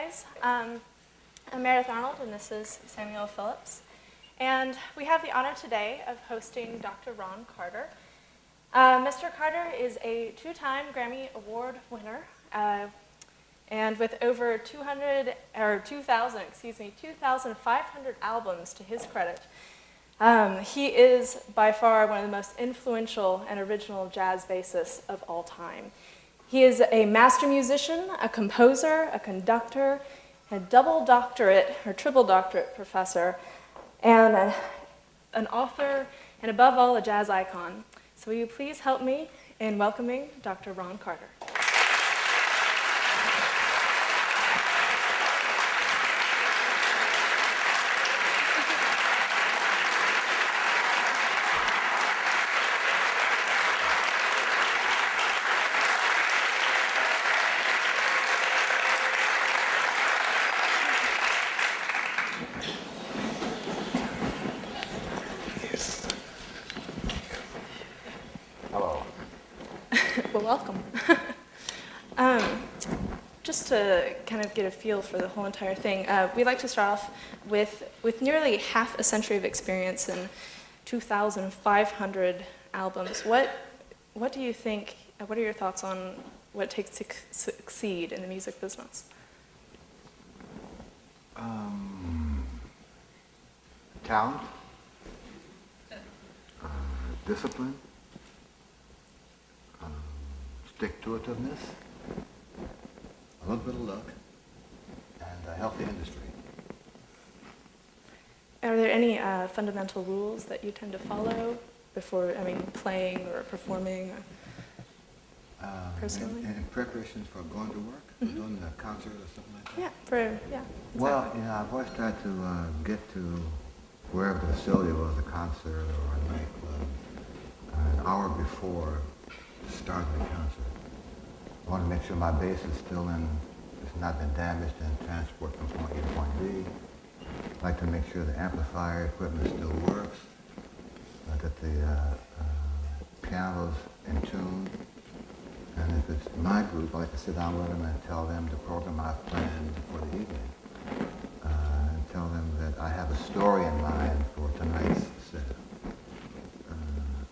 guys. I'm Meredith Arnold, and this is Samuel Phillips. And we have the honor today of hosting Dr. Ron Carter. Mr. Carter is a two-time Grammy Award winner, and with over 2,500 albums to his credit. He is by far one of the most influential and original jazz bassists of all time. He is a master musician, a composer, a conductor, a double doctorate or triple doctorate professor, and an author, and above all, a jazz icon. So will you please help me in welcoming Dr. Ron Carter. Well, welcome. Just to kind of get a feel for the whole entire thing, we'd like to start off with nearly half a century of experience and 2,500 albums. What do you think, what are your thoughts on what it takes to succeed in the music business? Talent, discipline, stick-to-itiveness, a little bit of luck, and a healthy industry. Are there any fundamental rules that you tend to follow before, playing or performing personally? In preparation for going to work, or doing a concert or something like that? Yeah. Well, I've always tried to get to wherever the facility was, a concert or a nightclub, an hour before the start of the concert. I want to make sure my bass is still it's not been damaged and transport from point A to point B. I like to make sure the amplifier equipment still works, that the piano's in tune. And if it's my group, I like to sit down with them and tell them the program I've planned for the evening. And tell them that I have a story in mind for tonight's setup.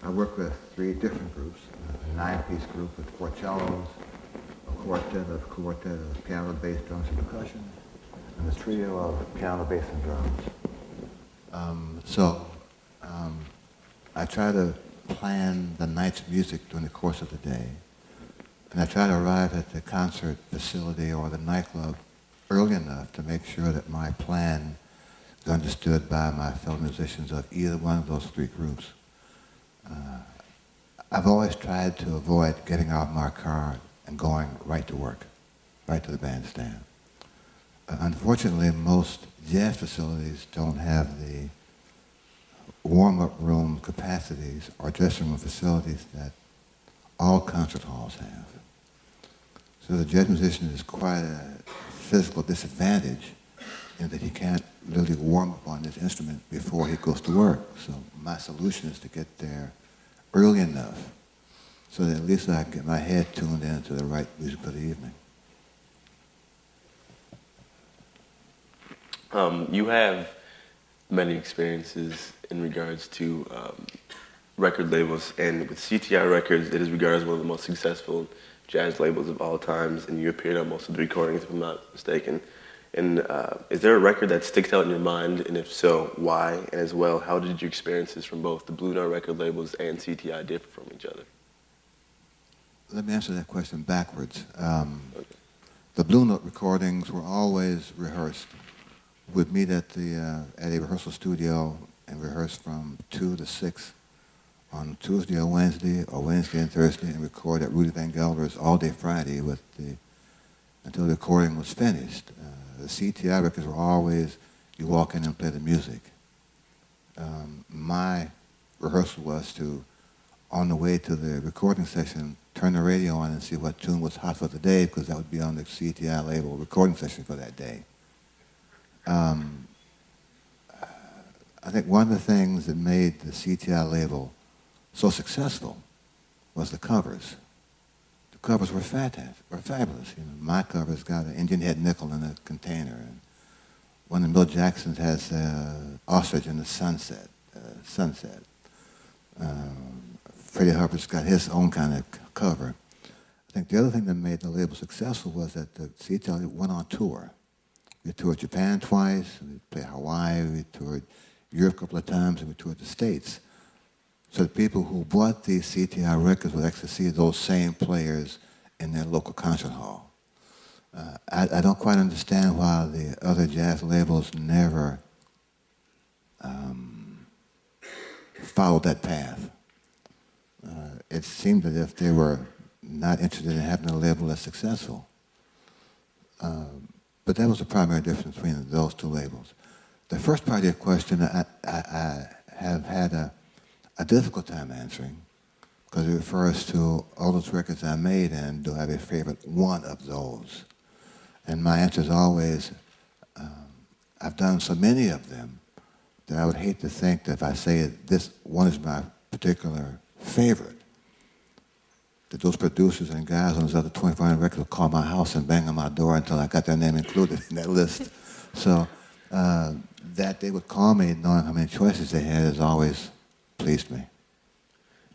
I work with 3 different groups, a 9-piece group with 4 cellos, a quartet of piano, bass, drums, and percussion, and a trio of piano, bass, and drums. I try to plan the night's music during the course of the day, and I try to arrive at the concert facility or the nightclub early enough to make sure that my plan is understood by my fellow musicians of either one of those 3 groups. I've always tried to avoid getting out of my car and going right to work, right to the bandstand. Unfortunately, most jazz facilities don't have the warm-up room capacities or dressing room facilities that all concert halls have. So the jazz musician is quite a physical disadvantage in that he can't really warm up on his instrument before he goes to work. So my solution is to get there early enough so that at least I can get my head tuned in to the right music for the evening. You have many experiences in regards to record labels, and with CTI Records, it is regarded as one of the most successful jazz labels of all times, and you appeared on most of the recordings, if I'm not mistaken. And is there a record that sticks out in your mind, and if so, why? And as well, how did your experiences from both the Blue Note record labels and CTI differ from each other? Let me answer that question backwards. Okay. The Blue Note recordings were always rehearsed. We'd meet at a rehearsal studio and rehearse from 2 to 6 on Tuesday or Wednesday and Thursday, and record at Rudy Van Gelder's all day Friday until the recording was finished. The CTI records were always, you walk in and play the music. My rehearsal was to, on the way to the recording session, turn the radio on and see what tune was hot for the day, because that would be on the CTI label recording session for that day. I think one of the things that made the CTI label so successful was the covers. The covers were fabulous. You know, my cover's got an Indian head nickel in a container, and one of Bill Jackson's has ostrich in the sunset. Freddie Hubbard's got his own kind of cover. I think the other thing that made the label successful was that the CTL went on tour. We toured Japan twice, we played Hawaii, we toured Europe a couple of times, and we toured the States. So the people who bought these CTI records would actually see those same players in their local concert hall. I don't quite understand why the other jazz labels never followed that path. It seemed as if they were not interested in having a label that's successful. But that was the primary difference between those two labels. The first part of your question, I have had a difficult time answering, because it refers to all those records I made, and do I have a favorite one of those? And my answer is always, I've done so many of them that I would hate to think that if I say this one is my particular favorite, that those producers and guys on those other 2,500 records would call my house and bang on my door until I got their name included in that list. So that they would call me knowing how many choices they had has always pleased me.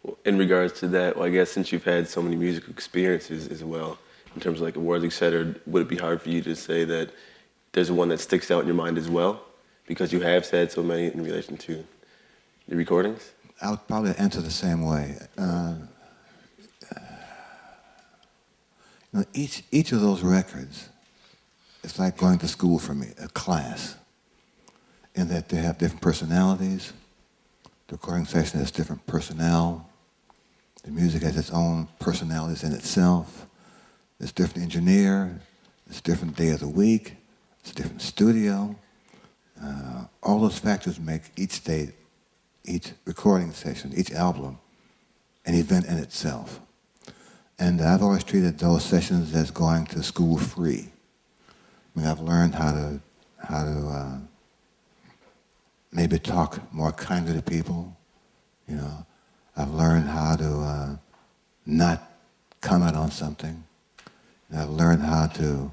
Well, in regards to that, well, I guess since you've had so many musical experiences as well, in terms of like awards, et cetera, would it be hard for you to say that there's one that sticks out in your mind as well? Because you have said so many in relation to the recordings? I would probably answer the same way. Each of those records is like going to school for me, a class, in that they have different personalities. The recording session has different personnel. The music has its own personalities in itself. It's a different engineer. It's a different day of the week. It's a different studio. All those factors make each day, each recording session, each album, an event in itself. And I've always treated those sessions as going to school free. I mean, I've learned how to maybe talk more kindly to people. You know, I've learned how to not comment on something. And I've learned how to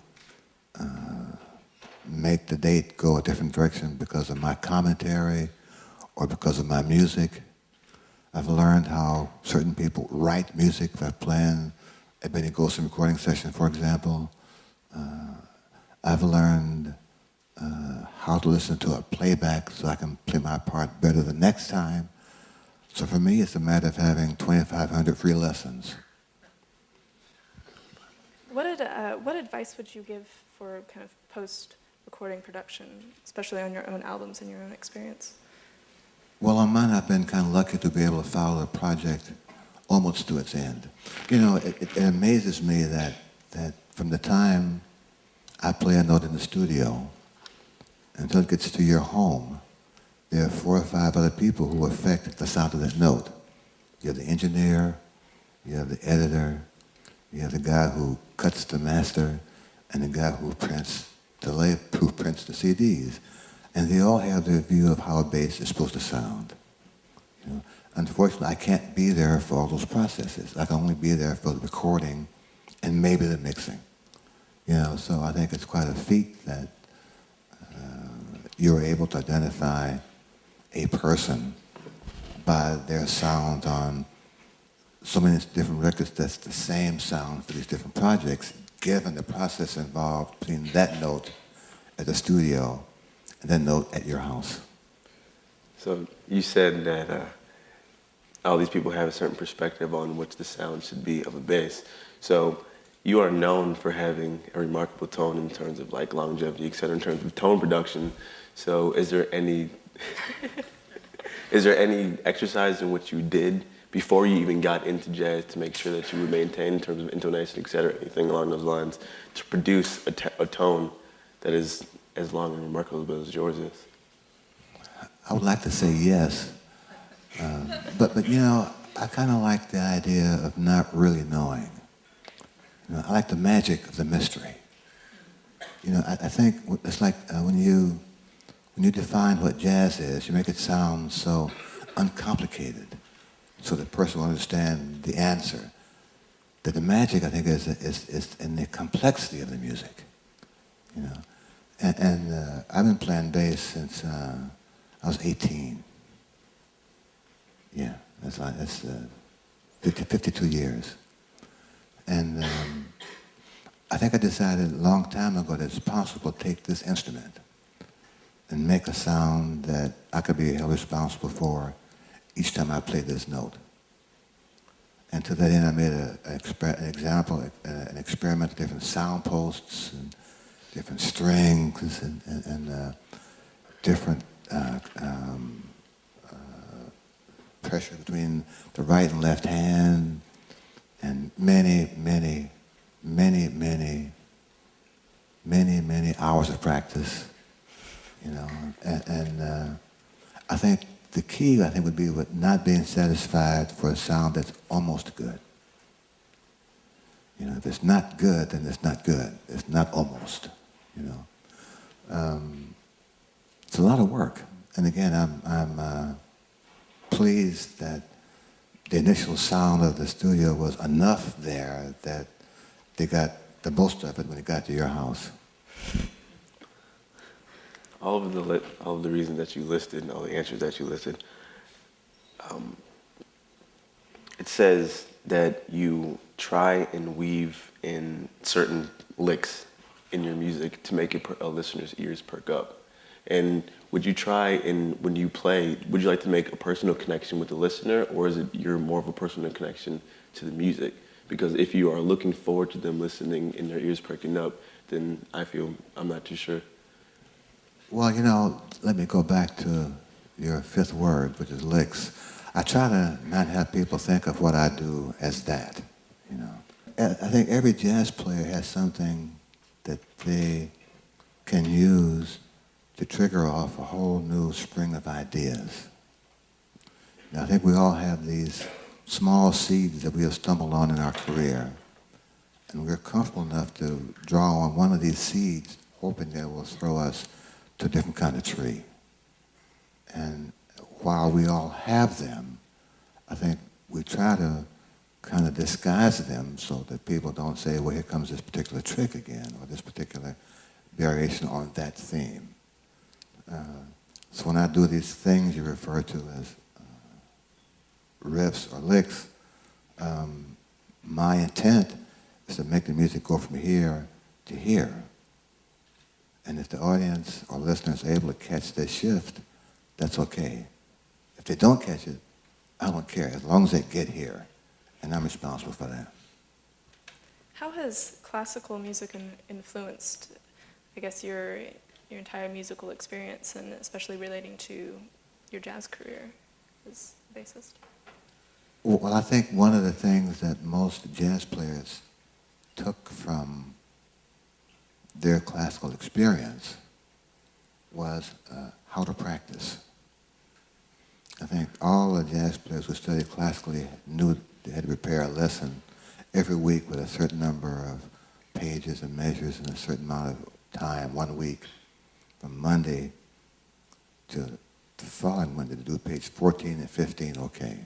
make the date go a different direction because of my commentary or because of my music. I've learned how certain people write music. If I plan a Benny Golson recording session, for example, I've learned how to listen to a playback so I can play my part better the next time. So for me, it's a matter of having 2,500 free lessons. What advice would you give for kind of post-recording production, especially on your own albums and your own experience? Well, on mine, I've been kind of lucky to be able to follow the project almost to its end. You know, it amazes me that from the time I play a note in the studio until it gets to your home, there are 4 or 5 other people who affect the sound of that note. You have the engineer, you have the editor, you have the guy who cuts the master, and the guy who prints the CDs. And they all have their view of how a bass is supposed to sound. You know? Unfortunately, I can't be there for all those processes. I can only be there for the recording and maybe the mixing. You know, so I think it's quite a feat that you're able to identify a person by their sound on so many different records that's the same sound for these different projects, given the process involved between that note at the studio and that note at your house. So you said that all these people have a certain perspective on which the sound should be of a bass. So you are known for having a remarkable tone in terms of like longevity, et cetera, in terms of tone production. So is there any exercise in which you did before you even got into jazz to make sure that you would maintain in terms of intonation, et cetera, anything along those lines, to produce a tone that is as long and remarkable as yours is? I would like to say yes, but you know, I kind of like the idea of not really knowing. You know, I like the magic of the mystery. You know, I think it's like when you define what jazz is, you make it sound so uncomplicated, so the person will understand the answer. that the magic, I think, is in the complexity of the music, you know. And I've been playing bass since I was 18. Yeah, that's 52 years. And I think I decided a long time ago that it's possible to take this instrument and make a sound that I could be held responsible for each time I play this note. And to that end, I made an experiment with different sound posts and different strings and different pressure between the right and left hand, and many hours of practice, you know. And I think the key, would be with not being satisfied for a sound that's almost good. You know, if it's not good, then it's not good. It's not almost, you know. It's a lot of work. And again, I'm pleased that the initial sound of the studio was enough there that they got the most of it when it got to your house. All of the reasons that you listed and all the answers that you listed, it says that you try and weave in certain licks in your music to make a listener's ears perk up. And would you try, and when you play, would you like to make a personal connection with the listener, or is it you're more of a personal connection to the music? Because if you are looking forward to them listening and their ears perking up, then I'm not too sure. Well, you know, let me go back to your fifth word, which is licks. I try to not have people think of what I do as that, you know. I think every jazz player has something that they can use to trigger off a whole new string of ideas. Now, I think we all have these small seeds that we have stumbled on in our career, and we're comfortable enough to draw on one of these seeds, hoping that it will throw us to a different kind of tree. And while we all have them, I think we try to kind of disguise them so that people don't say, well, here comes this particular trick again, or this particular variation on that theme. So when I do these things you refer to as riffs or licks, my intent is to make the music go from here to here. And if the audience or listener is able to catch that shift, that's okay. If they don't catch it, I don't care, as long as they get here. And I'm responsible for that. How has classical music influenced, I guess, your entire musical experience, and especially relating to your jazz career as a bassist? Well, I think one of the things that most jazz players took from their classical experience was how to practice. I think all the jazz players who studied classically knew they had to prepare a lesson every week with a certain number of pages and measures and a certain amount of time, 1 week, from Monday to the following Monday to do page 14 and 15 okay.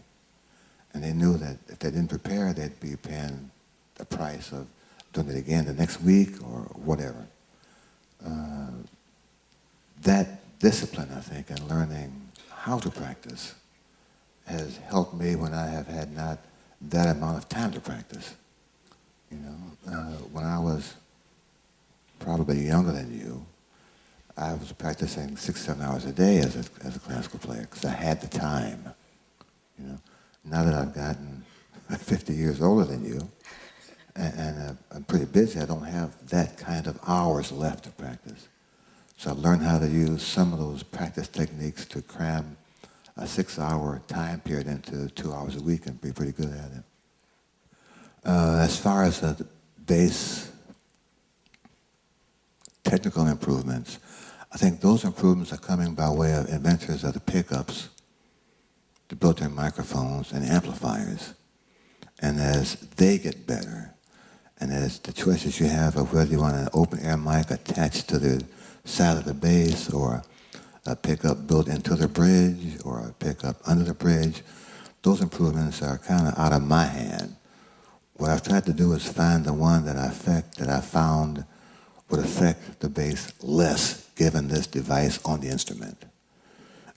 And they knew that if they didn't prepare, they'd be paying the price of doing it again the next week or whatever. That discipline, I think, and learning how to practice has helped me when I have had not that amount of time to practice. You know, when I was probably younger than you, I was practicing 6-7 hours a day as a classical player because I had the time. You know, now that I've gotten 50 years older than you, and I'm pretty busy, I don't have that kind of hours left to practice. So I've learned how to use some of those practice techniques to cram a 6-hour time period into 2 hours a week and be pretty good at it. As far as the bass technical improvements, I think those improvements are coming by way of inventors of the pickups, the built-in microphones and amplifiers. And as they get better, and as the choices you have of whether you want an open-air mic attached to the side of the bass, or a pickup built into the bridge, or a pickup under the bridge, those improvements are kind of out of my hand. what I've tried to do is find the one that I found would affect the bass less given this device on the instrument.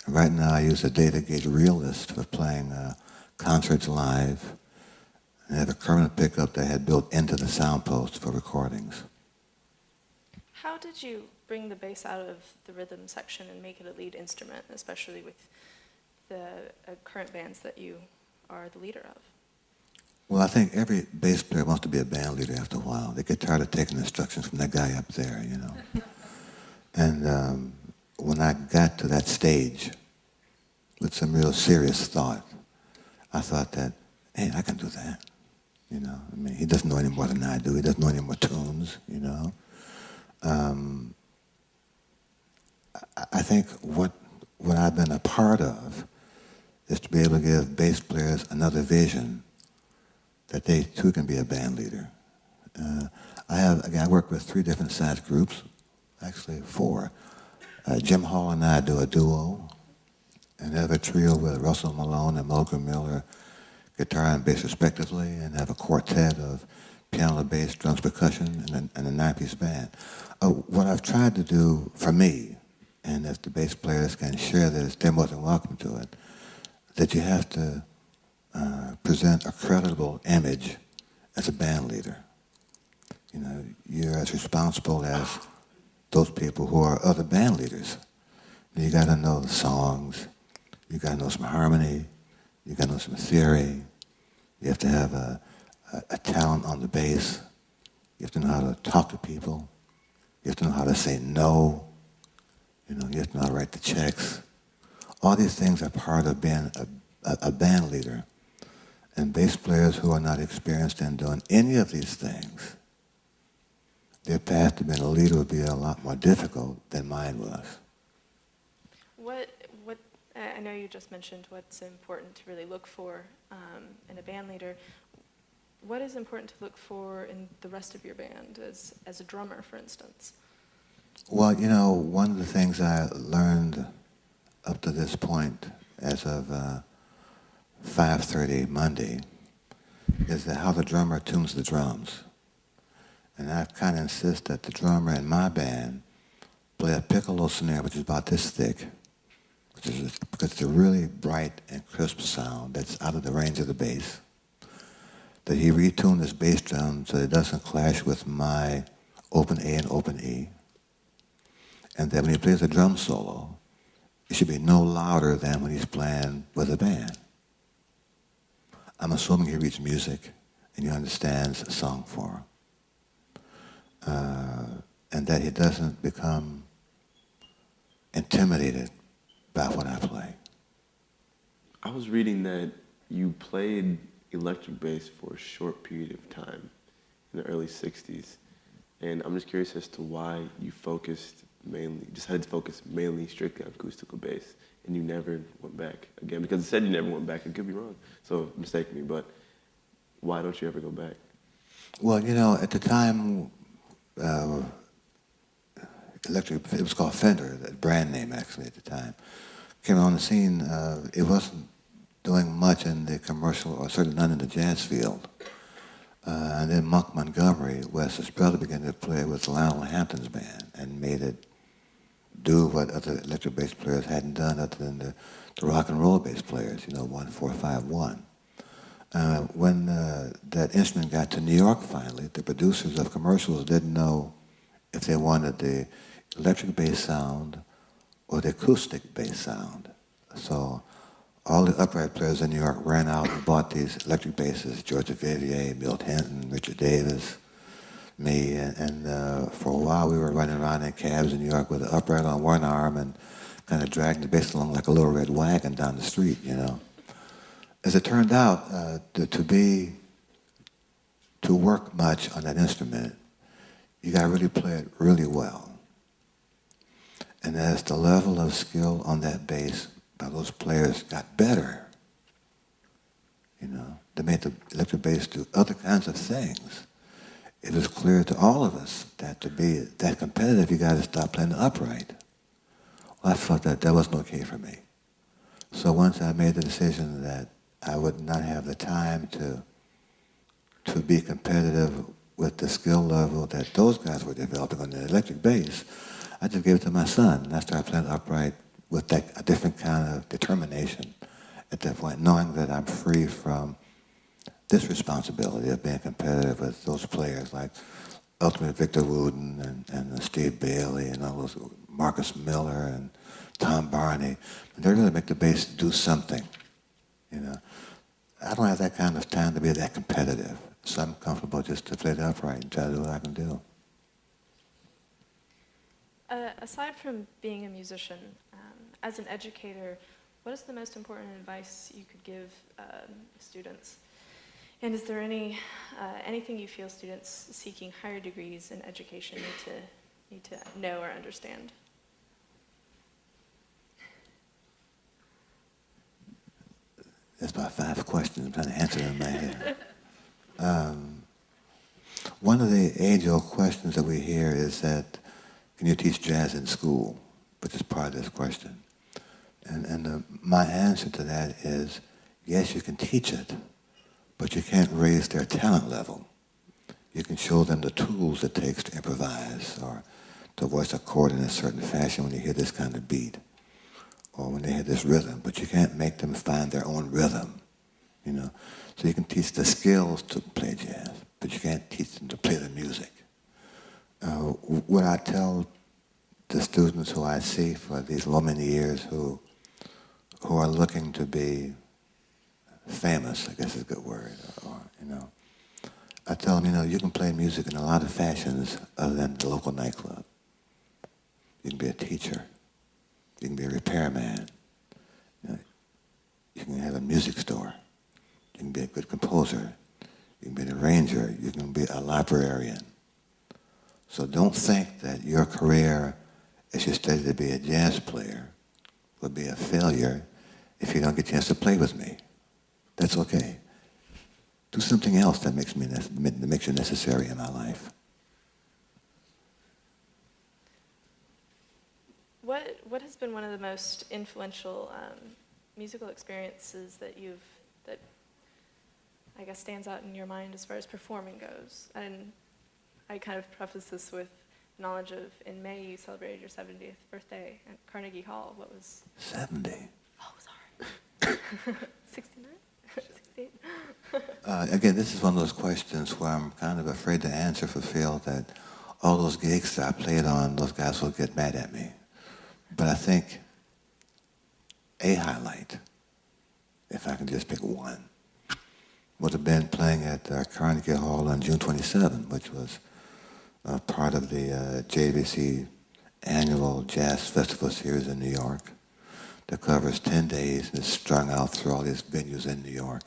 And right now I use a data gauge realist for playing concerts live, and I have a current pickup that I had built into the sound post for recordings. How did you bring the bass out of the rhythm section and make it a lead instrument, especially with the current bands that you are the leader of? Well, I think every bass player wants to be a band leader after a while. They get tired of taking instructions from that guy up there, you know. And when I got to that stage with some real serious thought, I thought that, hey, I can do that, you know. I mean, he doesn't know any more than I do. He doesn't know any more tunes, you know. I think what I've been a part of is to be able to give bass players another vision that they too can be a band leader. I work with 3 different size groups, actually 4. Jim Hall and I do a duo, and have a trio with Russell Malone and Mulgrew Miller, guitar and bass respectively, and have a quartet of piano, bass, drums, percussion, and a 9-piece band. What I've tried to do for me, and if the bass players can share this, they're more than welcome to it, that you have to present a credible image as a band leader. You know, you're as responsible as those people who are other band leaders. You got to know the songs, you got to know some harmony, you got to know some theory, you have to have a talent on the bass, you have to know how to talk to people, you have to know how to say no, you know, you have to know how to write the checks. All these things are part of being a band leader. And bass players who are not experienced in doing any of these things, their path to being a leader would be a lot more difficult than mine was. I know you just mentioned what's important to really look for in a band leader. What is important to look for in the rest of your band as a drummer, for instance? Well, you know, one of the things I learned up to this point as of 5:30 Monday is that how the drummer tunes the drums. And I kind of insist that the drummer in my band play a piccolo snare, which is about this thick, because it's a really bright and crisp sound that's out of the range of the bass. That he retuned his bass drum so it doesn't clash with my open A and open E. And that when he plays a drum solo, it should be no louder than when he's playing with a band. I'm assuming he reads music and he understands song form. And that he doesn't become intimidated by what I play. I was reading that you played electric bass for a short period of time in the early 60s. And I'm just curious as to why you decided to focus mainly strictly on acoustical bass, and you never went back again. Because it said you never went back. It could be wrong, so mistake me, but why don't you ever go back? Well, you know, at the time, it was called Fender, the brand name actually at the time, came on the scene. It wasn't doing much in the commercial, or certainly none in the jazz field. And then Monk Montgomery, Wes's brother, began to play with Lionel Hampton's band and made it do what other electric bass players hadn't done other than the rock and roll bass players, you know, 1-4-5-1. When that instrument got to New York finally, the producers of commercials didn't know if they wanted the electric bass sound or the acoustic bass sound. So all the upright players in New York ran out and bought these electric basses, George Vivier, Milt Hinton, Richard Davis, me, and for a while we were running around in cabs in New York with an upright on one arm and kind of dragging the bass along like a little red wagon down the street, you know. As it turned out, to work much on that instrument, you got to really play it really well. And as the level of skill on that bass by those players got better, you know, they made the electric bass do other kinds of things. It was clear to all of us that to be that competitive, you got to stop playing the upright. Well, I felt that wasn't okay for me. So once I made the decision that I would not have the time to to be competitive with the skill level that those guys were developing on the electric bass, I just gave it to my son, and I started playing upright with a different kind of determination at that point, knowing that I'm free from this responsibility of being competitive with those players like ultimate Victor Wooten and Steve Bailey and all those, Marcus Miller and Tom Barney. They really make the bass do something, you know. I don't have that kind of time to be that competitive, so I'm comfortable just to play the upright and try to do what I can do. Aside from being a musician, as an educator, what is the most important advice you could give students? And is there anything you feel students seeking higher degrees in education need to know or understand? There's about 5 questions. I'm trying to answer them in my head. One of the age-old questions that we hear is that, can you teach jazz in school? Which is part of this question. And my answer to that is, yes, you can teach it, but you can't raise their talent level. You can show them the tools it takes to improvise or to voice a chord in a certain fashion when you hear this kind of beat or when they hear this rhythm, but you can't make them find their own rhythm, you know. So you can teach the skills to play jazz, but you can't teach them to play the music. What I tell the students who I see for these many years who are looking to be famous, I guess is a good word, or, you know, I tell them, you know, you can play music in a lot of fashions other than the local nightclub. You can be a teacher. You can be a repairman. You know, you can have a music store. You can be a good composer. You can be an arranger. You can be a librarian. So don't think that your career, as you study to be a jazz player, will be a failure if you don't get a chance to play with me. That's okay. Do something else that makes you necessary in my life. What has been one of the most influential musical experiences that I guess stands out in your mind as far as performing goes? And I kind of preface this with knowledge of, in May you celebrated your 70th birthday at Carnegie Hall. What was... 70? Oh, sorry. 69? 68? Again, this is one of those questions where I'm kind of afraid to answer for fear that all those gigs that I played on, those guys will get mad at me. But I think a highlight, if I can just pick one, would have been playing at Carnegie Hall on June 27, which was part of the JVC annual Jazz Festival series in New York that covers 10 days and is strung out through all these venues in New York.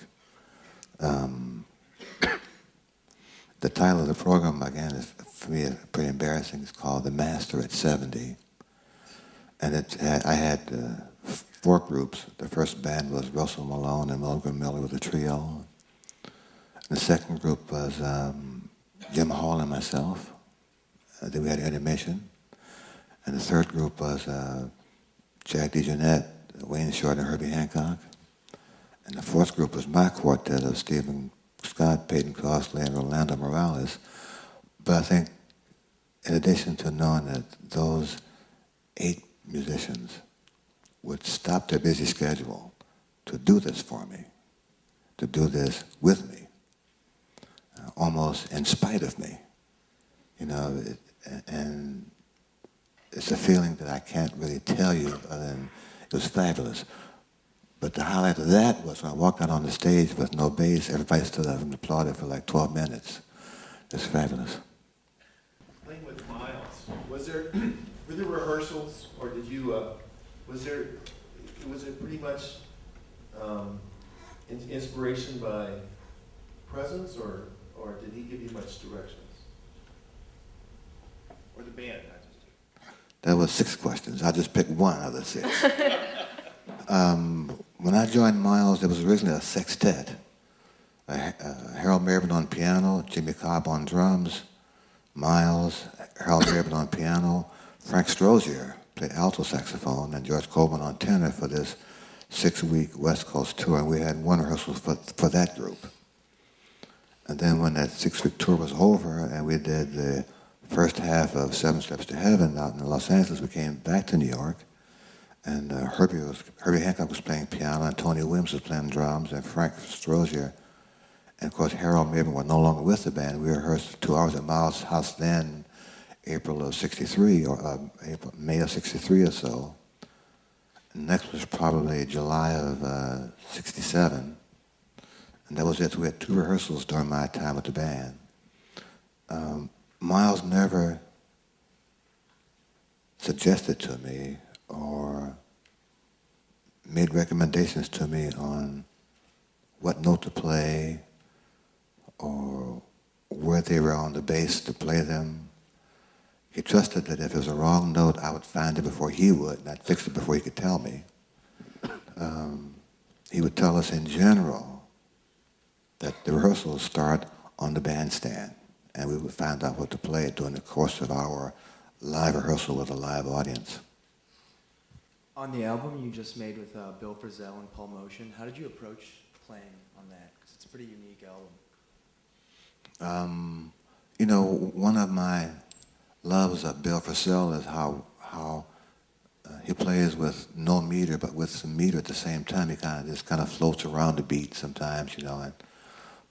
The title of the program, again, is for me pretty embarrassing. It's called The Master at 70. And I had 4 groups. The first band was Russell Malone and Milgram Miller with a trio. The second group was Jim Hall and myself. Then we had intermission. And the third group was Jack DeJohnette, Wayne Short, and Herbie Hancock. And the fourth group was my quartet of Stephen Scott, Peyton Crossley, and Rolando Morales. But I think, in addition to knowing that those 8 musicians would stop their busy schedule to do this for me, to do this with me, almost in spite of me, you know, and it's a feeling that I can't really tell you other than it was fabulous. But the highlight of that was when I walked out on the stage with no bass, everybody stood up and applauded for like 12 minutes. It's fabulous. Playing with Miles, were there rehearsals, or did you, was it pretty much inspiration by presence, or did he give you much directions? Or the band, not just you? That was 6 questions. I just picked one out of the 6. When I joined Miles, it was originally a sextet. Harold Mervyn on piano, Jimmy Cobb on drums, Miles, Harold Mervyn on piano, Frank Strozier played alto saxophone, and George Coleman on tenor for this 6-week West Coast tour. And we had 1 rehearsal for that group. And then when that 6-week tour was over and we did the first half of Seven Steps to Heaven out in Los Angeles, we came back to New York, and Herbie Hancock was playing piano, and Tony Williams was playing drums, and Frank Strozier, and of course Harold Mabin were no longer with the band. We rehearsed 2 hours at Miles' house then, April of '63, or May of '63 or so. And next was probably July of '67. And that was it. We had 2 rehearsals during my time with the band. Miles never suggested to me or made recommendations to me on what note to play or where they were on the bass to play them. He trusted that if it was a wrong note, I would find it before he would, and I'd fix it before he could tell me. He would tell us in general that the rehearsals start on the bandstand, and we would find out what to play during the course of our live rehearsal with a live audience. On the album you just made with Bill Frisell and Paul Motion, how did you approach playing on that? Because it's a pretty unique album. You know, one of my loves of Bill Frisell is how he plays with no meter, but with some meter at the same time. He just kind of floats around the beat sometimes, you know. And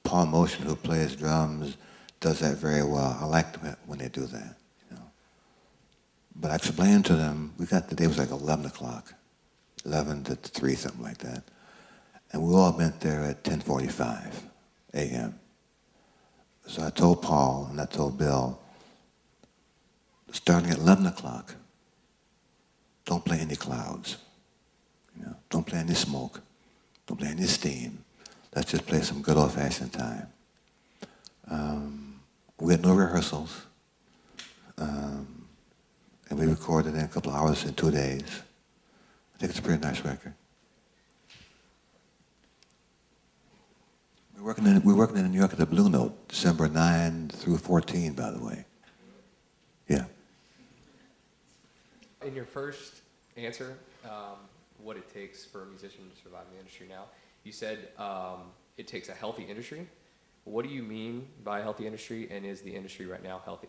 Paul Motion, who plays drums, does that very well. I like when they do that, you know. But I explained to them, the day was like 11 o'clock, 11 to 3, something like that. And we all met there at 10:45 a.m. So I told Paul and I told Bill, starting at 11 o'clock, don't play any clouds, you know. Don't play any smoke, don't play any steam. Let's just play some good old-fashioned time. We had no rehearsals, and we recorded in a couple of hours in 2 days. I think it's a pretty nice record. We're working in New York at the Blue Note, December 9 through 14, by the way. Yeah. In your first answer, what it takes for a musician to survive in the industry now, you said it takes a healthy industry. What do you mean by a healthy industry, and is the industry right now healthy?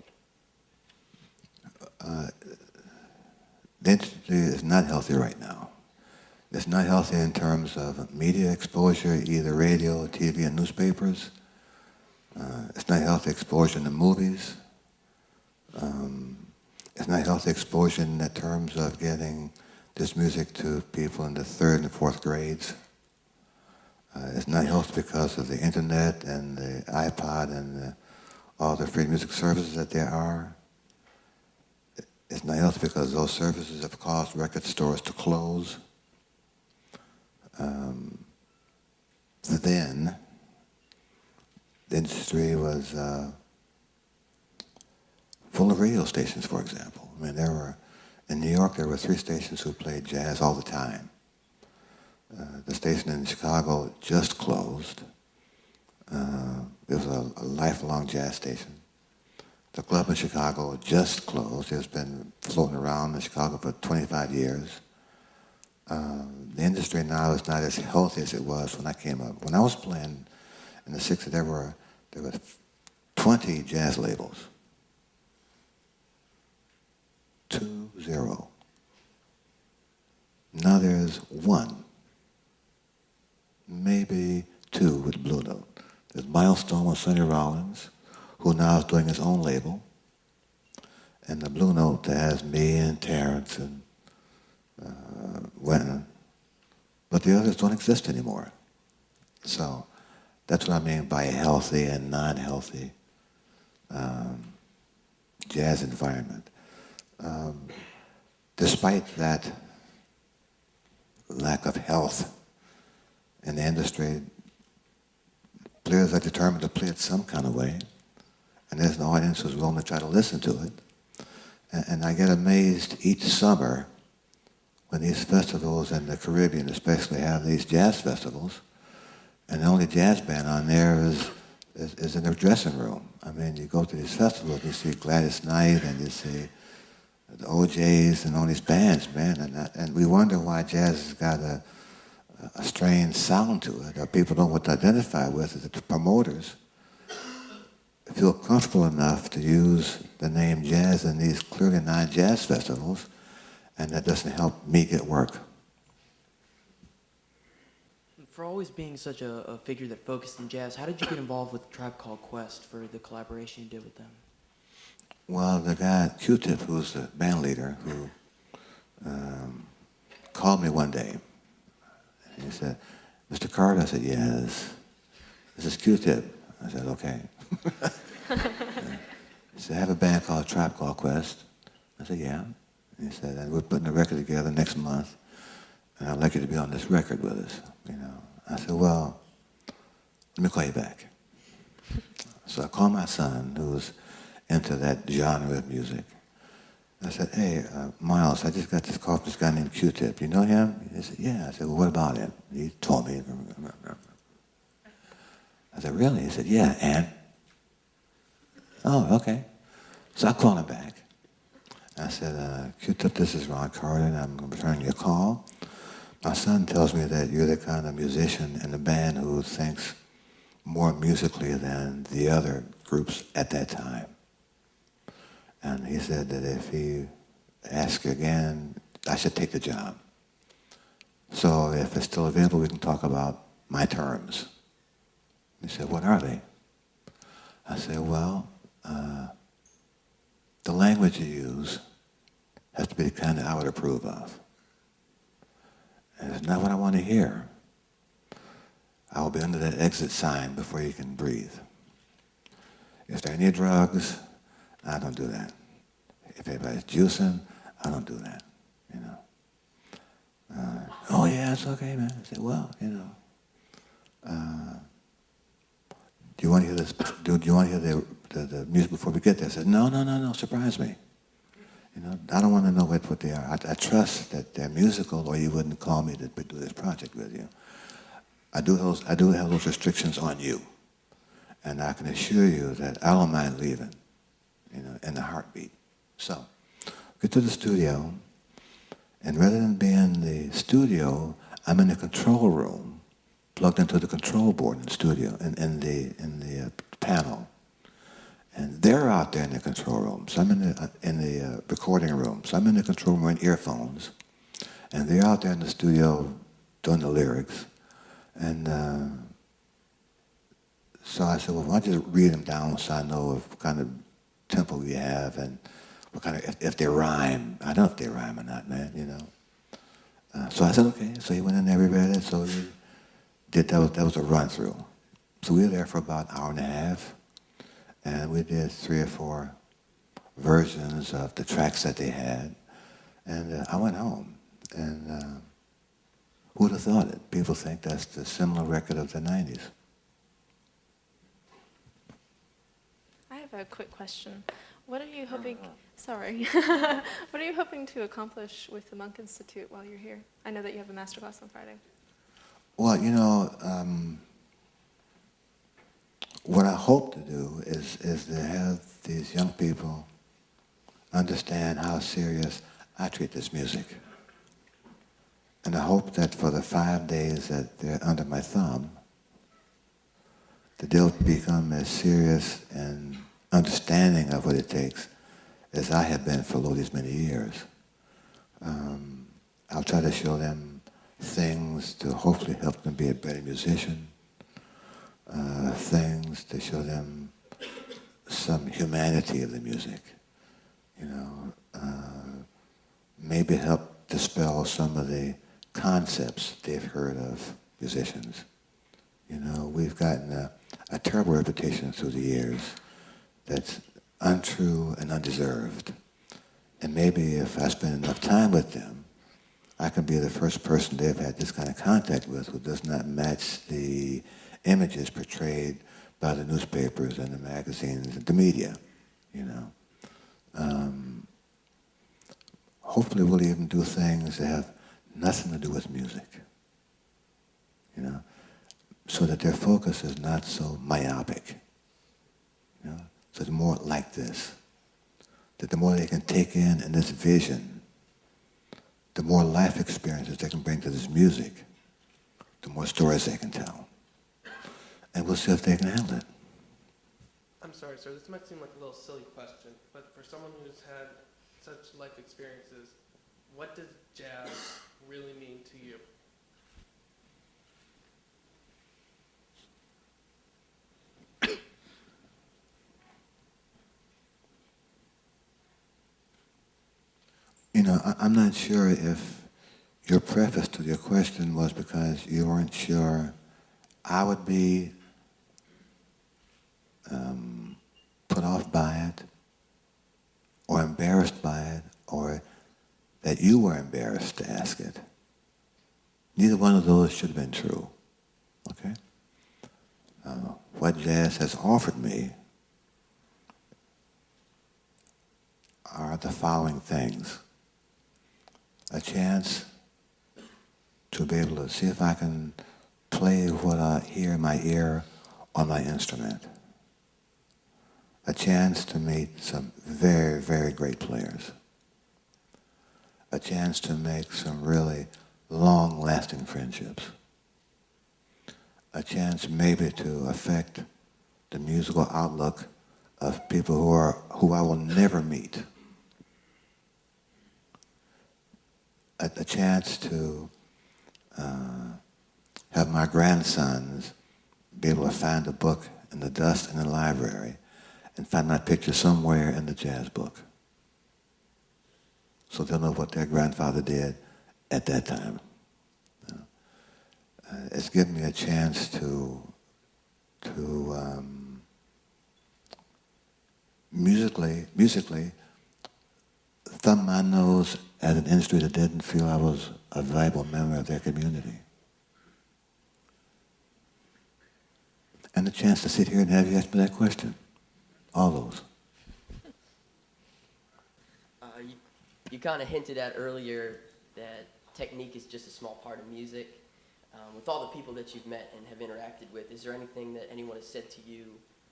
The industry is not healthy right now. It's not healthy in terms of media exposure, either radio, TV, and newspapers. It's not healthy exposure in the movies. It's not healthy exposure in the terms of getting this music to people in the 3rd and 4th grades. It's not healthy because of the internet and the iPod and all the free music services that there are. It's not healthy because those services have caused record stores to close. Then, the industry was full of radio stations, for example. I mean, in New York, there were 3 stations who played jazz all the time. The station in Chicago just closed. It was a lifelong jazz station. The club in Chicago just closed. It's been floating around in Chicago for 25 years. The industry now is not as healthy as it was when I came up. When I was playing in the 60s, there were 20 jazz labels. 20. Now there's 1. Maybe 2 with Blue Note. There's Milestone with Sonny Rollins, who now is doing his own label. And the Blue Note that has me and Terrence and Wenton. But the others don't exist anymore. So that's what I mean by a healthy and non-healthy jazz environment. Despite that lack of health in the industry, players are determined to play it some kind of way, and there's an audience who's willing to try to listen to it. And I get amazed each summer when these festivals in the Caribbean especially have these jazz festivals, and the only jazz band on there is in their dressing room. I mean, you go to these festivals, you see Gladys Knight, and you see the OJs and all these bands, man, and we wonder why jazz has got a strange sound to it, or people don't know what to identify with as the promoters. feel comfortable enough to use the name jazz in these clearly non-jazz festivals, and that doesn't help me get work. For always being such a figure that focused in jazz, how did you get involved with Tribe Called Quest for the collaboration you did with them? Well, the guy, Q-Tip, who's the band leader, who called me one day, and he said, "Mr. Carter," I said, "Yes." "This is Q-Tip." I said, "Okay." He said, "I have a band called Tribe Called Quest." I said, "Yeah." And he said, "And we're putting a record together next month, and I'd like you to be on this record with us, you know." I said, "Well, let me call you back." So I called my son, who was into that genre of music. I said, "Hey, Miles, I just got this call from this guy named Q-Tip. You know him?" He said, "Yeah." I said, "Well, what about him?" He told me. I said, "Really?" He said, "Yeah, and?" "Oh, okay." So I called him back. I said, "Q-Tip, this is Ron Carter, and I'm returning your call. My son tells me that you're the kind of musician in the band who thinks more musically than the other groups at that time. And he said that if he asks again, I should take the job. So if it's still available, we can talk about my terms." He said, "What are they?" I said, "Well, the language you use has to be the kind that I would approve of. And it's not what I want to hear. I will be under that exit sign before you can breathe. If there are any drugs, I don't do that. If anybody's juicing, I don't do that, you know." "Oh yeah, it's okay, man." I said, "Well, you know, do you want to hear this? Do you want to hear the music before we get there?" I said, No, surprise me. You know, I don't want to know what they are. I trust that they're musical, or you wouldn't call me to do this project with you. I do have those restrictions on you, and I can assure you that I don't mind leaving, you know, in a heartbeat. So, get to the studio, and rather than be in the studio, I'm in the control room, plugged into the control board in the studio, in the panel. And they're out there in the control room. So I'm in the recording room. So I'm in the control room wearing earphones, and they're out there in the studio doing the lyrics. And so I said, "Well, why don't you just read them down so I know what kind of tempo we have and what kind of if they rhyme. I don't know if they rhyme or not, man. You know." So I said, "Okay." So he went in there, we read it. So we did that was a run through. So we were there for about an hour and a half. And we did 3 or 4 versions of the tracks that they had. And I went home. And who would have thought it? People think that's the similar record of the 90s. I have a quick question. What are you hoping, sorry, what are you hoping to accomplish with the Monk Institute while you're here? I know that you have a masterclass on Friday. Well, you know, what I hope to do is to have these young people understand how serious I treat this music. And I hope that for the 5 days that they're under my thumb, that they'll become as serious and understanding of what it takes as I have been for all these many years. I'll try to show them things to hopefully help them be a better musician, things to show them some humanity of the music, you know, maybe help dispel some of the concepts they've heard of musicians. You know, we've gotten a terrible reputation through the years that's untrue and undeserved. And maybe if I spend enough time with them, I can be the first person they've had this kind of contact with who does not match the images portrayed by the newspapers and the magazines and the media, you know. Hopefully we'll even do things that have nothing to do with music, you know, so that their focus is not so myopic, you know, so it's more like this, that the more they can take in this vision, the more life experiences they can bring to this music, the more stories they can tell. And we'll see if they can handle it. I'm sorry, sir, this might seem like a little silly question, but for someone who's had such life experiences, what does jazz really mean to you? You know, I'm not sure if your preface to your question was because you weren't sure I would be put off by it, or embarrassed by it, or that you were embarrassed to ask it. Neither one of those should have been true, okay? What jazz has offered me are the following things. A chance to be able to see if I can play what I hear in my ear on my instrument. A chance to meet some very, very great players. A chance to make some really long-lasting friendships. A chance maybe to affect the musical outlook of people who I will never meet. A chance to have my grandsons be able to find a book in the dust in the library and find my picture somewhere in the jazz book. So they'll know what their grandfather did at that time. It's given me a chance to musically thumb my nose at an industry that didn't feel I was a valuable member of their community. And the chance to sit here and have you ask me that question. All those. You kind of hinted at earlier that technique is just a small part of music. With all the people that you've met and have interacted with, is there anything that anyone has said to you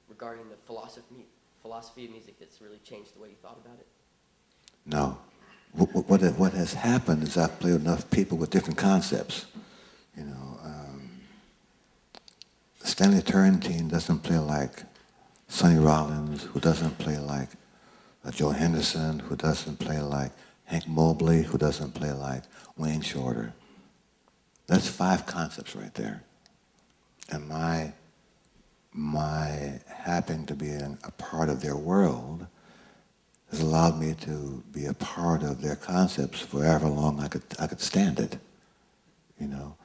regarding the philosophy of music that's really changed the way you thought about it? No. What has happened is I've played with enough people with different concepts. You know, Stanley Turrentine doesn't play like Sonny Rollins, who doesn't play like Joe Henderson, who doesn't play like Hank Mobley, who doesn't play like Wayne Shorter. That's 5 concepts right there. And my happening to be a part of their world has allowed me to be a part of their concepts for however long I could stand it. You know,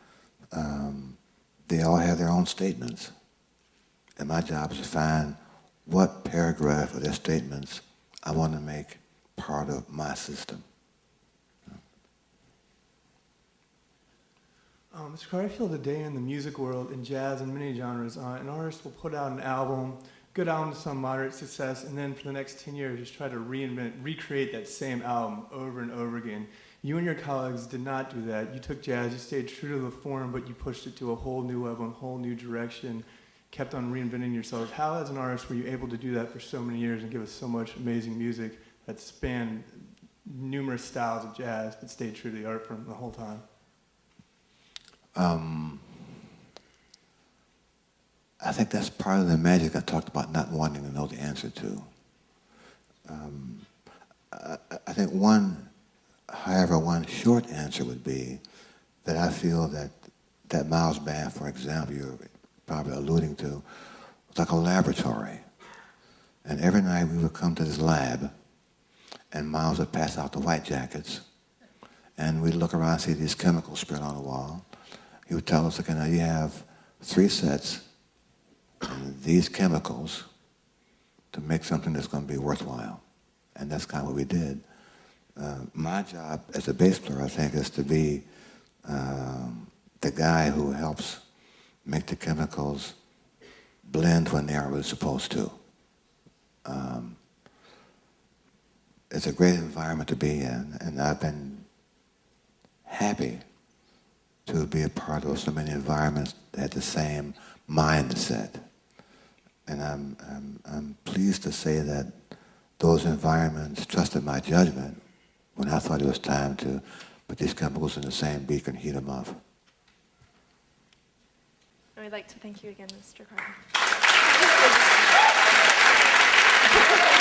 they all have their own statements, and my job is to find what paragraph of their statements I want to make part of my system. Mr. Carter, I feel today in the music world, in jazz and many genres, an artist will put out an album, good album to some moderate success, and then for the next 10 years just try to recreate that same album over and over again. You and your colleagues did not do that. You took jazz, you stayed true to the form, but you pushed it to a whole new level, a whole new direction, kept on reinventing yourselves. How, as an artist, were you able to do that for so many years and give us so much amazing music that spanned numerous styles of jazz, but stayed true to the art form the whole time? I think that's part of the magic I talked about not wanting to know the answer to. I think one short answer would be that I feel that Miles Band, for example, you're probably alluding to, was like a laboratory. And every night we would come to this lab, and Miles would pass out the white jackets, and we'd look around and see these chemicals spread on the wall. He would tell us, okay, now you have 3 sets of these chemicals to make something that's going to be worthwhile. And that's kind of what we did. My job as a bass player, I think, is to be the guy who helps make the chemicals blend when they are supposed to. It's a great environment to be in, and I've been happy to be a part of so many environments that had the same mindset. And I'm pleased to say that those environments trusted my judgment when I thought it was time to put these chemicals in the same beaker and heat them up. And we'd like to thank you again, Mr. Carter. Thank you.